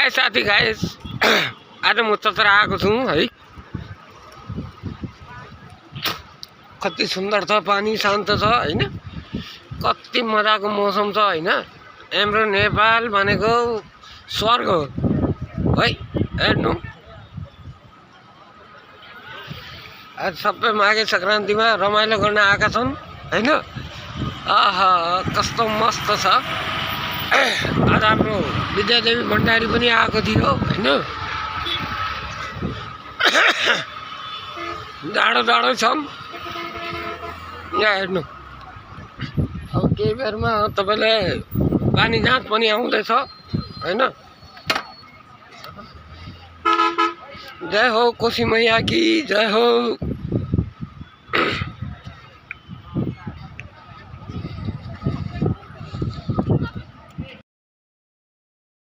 हाय साथी गाइस आज म चतरा आएको छु है। कति सुन्दर छ, पानी शान्त छ हैन, कति मजाको मौसम छ हैन। हाम्रो नेपाल भनेको स्वर्ग हो है। हेर्नु आज सबै माघे संक्रान्तिमा रमाइलो गर्न आएका छन् हैन। आहा कस्तो मस्त छ। आज हाम्रो विद्यादेवी भण्डारी पनि आएको थियो हैन। जाडो जाडो छन् यहाँ हेर्नु। अब केही बेरमा तपाईले पानी जाँच पनि आउँदैछ हैन। जय हो कोशी मैया की जय हो।